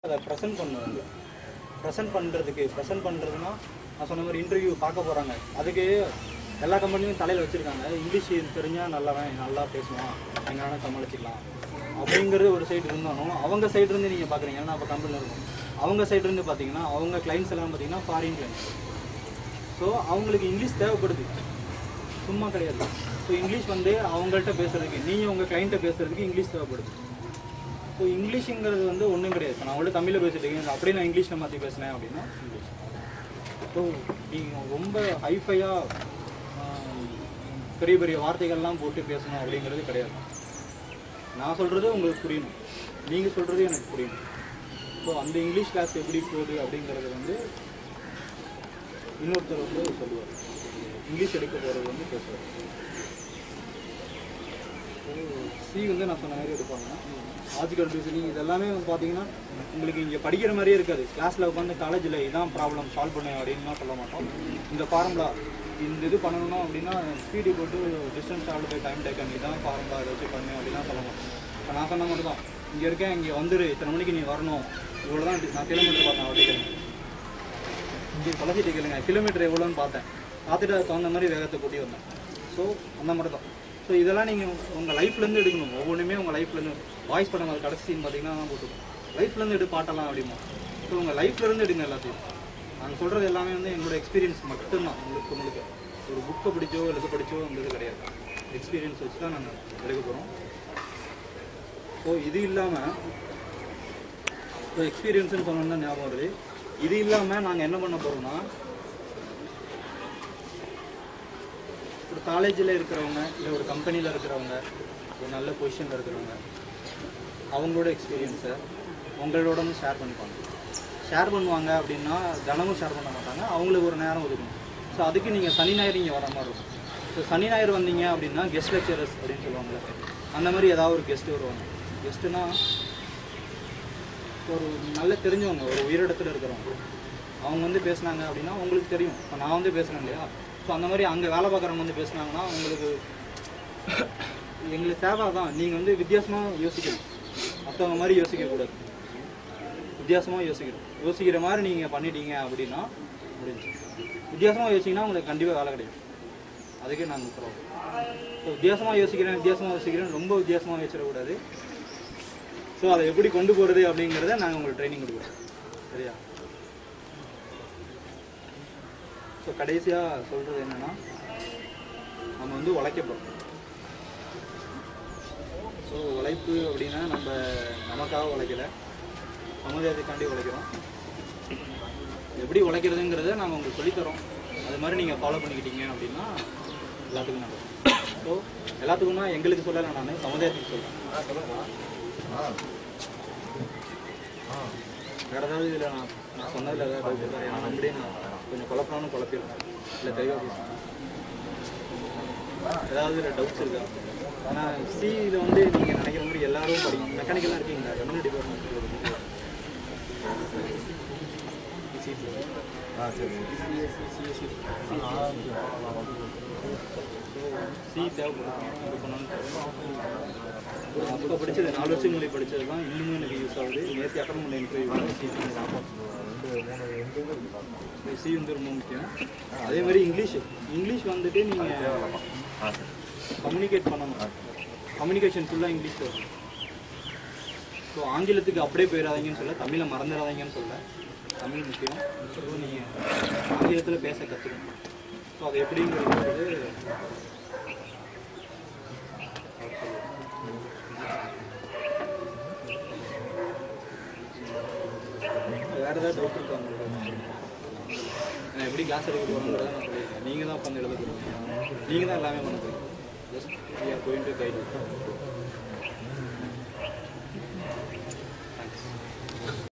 அதை ப்ரெசென்ட் பண்ணுவாங்க. ப்ரெசென்ட் பண்ணுறதுன்னா நான் சொன்ன மாதிரி இன்டர்வியூ பார்க்க போகிறாங்க. அதுக்கு எல்லா கம்பெனியும் தலையில் வச்சுருக்காங்க. இங்கிலீஷ் தெரிஞ்சால் நல்லா பேசுவான், எங்கன்னா சமாளிச்சிக்கலாம் அப்படிங்கிறது ஒரு சைடு இருந்தாலும், அவங்க சைட்லேருந்து நீங்கள் பார்க்குறீங்க. ஏன்னா அப்போ கம்பெனியில் இருக்கும். அவங்க சைட்லேருந்து பார்த்தீங்கன்னா அவங்க கிளைண்ட்ஸ் எல்லாம் பார்த்தீங்கன்னா ஃபாரின் கிளைண்ட்ஸ். ஸோ அவங்களுக்கு இங்கிலீஷ் தேவைப்படுது, சும்மா கிடையாது. ஸோ இங்கிலீஷ் அவங்கள்ட்ட பேசுகிறதுக்கு, நீங்கள் உங்கள் கிளைண்ட்டை பேசுகிறதுக்கு இங்கிலீஷ் தேவைப்படுது. ஸோ இங்கிலீஷுங்கிறது ஒன்றும் கிடையாது. இப்போ நான் அவங்கள்ட்ட தமிழில் பேசிட்டு அப்படியே நான் இங்கிலீஷில் மாற்றி பேசினேன் அப்படின்னா இங்கிலீஷ். ஸோ நீங்கள் ரொம்ப ஹைஃபையாக பெரிய பெரிய வார்த்தைகள்லாம் போட்டு பேசணும் அப்படிங்கிறது கிடையாது. நான் சொல்கிறது உங்களுக்கு புரியணும், நீங்கள் சொல்கிறது எனக்கு புரியணும். ஸோ அந்த இங்கிலீஷ் கிளாஸ் எப்படி போகுது அப்படிங்கிறது இன்னொருத்தர் சொல்லுவார். இங்கிலீஷ் எடுக்க போகிறது பேசுவார். சி நான் சொன்ன மாதிரி எடுப்பாங்க. லாஜிக்கல் ரீசனிங் இதெல்லாமே பார்த்தீங்கன்னா உங்களுக்கு இங்கே படிக்கிற மாதிரியே இருக்காது. கிளாஸில் உட்காந்து காலேஜில் இதான் ப்ராப்ளம் சால்வ் பண்ணேன் அப்படின்லாம் சொல்ல மாட்டோம். இந்த ஃபார்முலா இந்த இது பண்ணணும் அப்படின்னா ஸ்பீடு போட்டு distance travel by time taken இதான் ஃபார்முலா இதை வச்சு பண்ணேன் அப்படின்லாம் சொல்ல மாட்டோம். இப்போ நான் சொன்ன மட்டும் தான், இங்கே இருக்கேன், இங்கே வந்துரு, இத்தனை மணிக்கு நீ வரணும், இவ்வளோ தான். நான் கிலோமீட்டர் பார்த்தேன், அவர்கிட்ட இங்கே பழகிட்டு கேளுங்க கிலோமீட்டர் எவ்வளோன்னு பார்த்தேன், பார்த்துட்டு அதுக்கு தகுந்த மாதிரி வேகத்தை கூட்டி வந்தேன். ஸோ அந்த மாதிரி தான். ஸோ இதெல்லாம் நீங்கள் உங்கள் லைஃப்லேருந்து எடுக்கணும். ஒவ்வொன்றுமே உங்கள் லைஃப்லேருந்து. வாய்ஸ் படம் அது கடைசி சீன் பார்த்தீங்கன்னா தான் போட்டுருக்கோம், லைஃப்லேருந்து எடு பாட்டெல்லாம் அப்படிமா. ஸோ உங்கள் லைஃப்லேருந்து எடுங்க எல்லாத்தையும். நாங்கள் சொல்கிறது எல்லாமே என்னோடய எக்ஸ்பீரியன்ஸ் மட்டும்தான். உங்களுக்கு ஒரு புக்கை படித்தோ எழுத படித்தோ இது கிடையாது. எக்ஸ்பீரியன்ஸ் வச்சு தான் நாங்கள் எடுக்க போகிறோம். ஸோ இது இல்லாமல் இப்போ எக்ஸ்பீரியன்ஸுன்னு சொன்னோம்னா ஞாபகம் வருது. இது இல்லாமல் நாங்கள் என்ன பண்ண போகிறோம்னா, ஒரு காலேஜில் இருக்கிறவங்க இல்லை ஒரு கம்பெனியில் இருக்கிறவங்க, ஒரு நல்ல பொசிஷனில் இருக்கிறவங்க, அவங்களோட எக்ஸ்பீரியன்ஸை உங்களோட ஷேர் பண்ணுவாங்க அப்படின்னா தினமும் ஷேர் பண்ண மாட்டாங்க. அவங்களுக்கு ஒரு நேரம் ஒதுக்கணும். ஸோ அதுக்கு நீங்கள் சனி ஞாயிறு இங்கே வர மாதிரி இருக்கும். ஸோ சனி ஞாயிறு வந்தீங்க அப்படின்னா கெஸ்ட் லெக்சரர்ஸ் அப்படின்னு சொல்லுவாங்க. அந்த மாதிரி ஏதாவது ஒரு கெஸ்ட்டு வருவாங்க. கெஸ்ட்டுனா ஒரு நல்ல தெரிஞ்சவங்க, ஒரு உயரிடத்தில் இருக்கிறவங்க. அவங்க பேசுனாங்க அப்படின்னா உங்களுக்கு தெரியும். இப்போ நான் பேசுகிறேன் இல்லையா. ஸோ அந்த மாதிரி அங்கே வேலை பார்க்குறவங்க பேசுனாங்கன்னா உங்களுக்கு எங்களுக்கு தேவை தான். நீங்கள் வித்தியாசமாக யோசிக்கணும், மற்றவங்க மாதிரி யோசிக்கக்கூடாது. வித்தியாசமாக யோசிக்கிற மாதிரி நீங்கள் பண்ணிட்டீங்க அப்படின்னா முடிஞ்சு. வித்தியாசமாக யோசிச்சிங்கன்னா உங்களுக்கு கண்டிப்பாக வேலை கிடைக்கும். அதுக்கே நாங்கள் உத்தரவு. ஸோ வித்தியாசமாக யோசிக்கிறேன் ரொம்ப வித்தியாசமாக யோசிச்சிடக்கூடாது. ஸோ அதை எப்படி கொண்டு போகிறது அப்படிங்கிறத நாங்கள் உங்களுக்கு ட்ரைனிங் கொடுக்குறோம். சரியா? ஸோ கடைசியாக சொல்கிறது என்னென்னா, நம்ம உழைக்க போகிறோம். ஸோ உழைப்பு அப்படின்னா நம்ம நமக்காக உழைக்கலை, சமுதாயத்துக்காண்டி உழைக்கிறோம். எப்படி உழைக்கிறதுங்கிறத நாங்கள் உங்களுக்கு சொல்லித்தரோம். அது மாதிரி நீங்கள் ஃபாலோ பண்ணிக்கிட்டீங்க அப்படின்னா எல்லாத்துக்கும் நல்லது. ஸோ எல்லாத்துக்கும்னா எங்களுக்கு சொல்லலை, நான் சமுதாயத்துக்கு சொல்கிறேன். வேறு ஏதாவது இதில் நான் சொன்னதில் ஏதாவது டவுட் இருக்கா? ஏன்னா நம்மளே நான் கொஞ்சம் குழப்பிடுவேன், இல்லை தெளிவாக பேசுவேன். ஏதாவது இதில் டவுட்ஸ் இருக்கா? ஆனால் சியில் நீங்கள் நினைக்கிற மாதிரி எல்லாரும் படிக்கும். மெக்கானிக்கலாக இருக்கீங்களா? கம்யூனிட்டி டிபார்ட்மெண்ட் சி தேவைப்படும். அப்போ படித்தது 4 வருஷம் முன்னாடி படித்தது தான் இன்னுமே எனக்கு யூஸ் ஆகுது. நேற்று அட்டன் பண்ண இன்டர்வியூ சி ரொம்ப முக்கியம். அதே மாதிரி இங்கிலீஷ் நீங்கள் கம்யூனிகேட் பண்ணணும். கம்யூனிகேஷன் ஃபுல்லாக இங்கிலீஷ் வரும். ஸோ ஆங்கிலத்துக்கு அப்படியே போயிடாதீங்கன்னு சொல்ல, தமிழை மறந்துடாதீங்கன்னு சொல்ல. தமிழ் முக்கியம். ஸோ நீங்கள் ஆங்கிலத்தில் பேச கற்றுக்கணும். ஸோ அது எப்படிங்கிறது வேறு ஏதாவது டவுட் இருக்கா உங்களுக்கு? நான் எப்படி கிளாஸ் எடுக்க போகிறோங்கிறத நான் சொல்லியிருக்கேன். நீங்கள் தான் உட்காந்து எழுத போகிறீங்க, நீங்கள் தான் எல்லாமே பண்ண போகிறீங்க. Just we are going to guide you.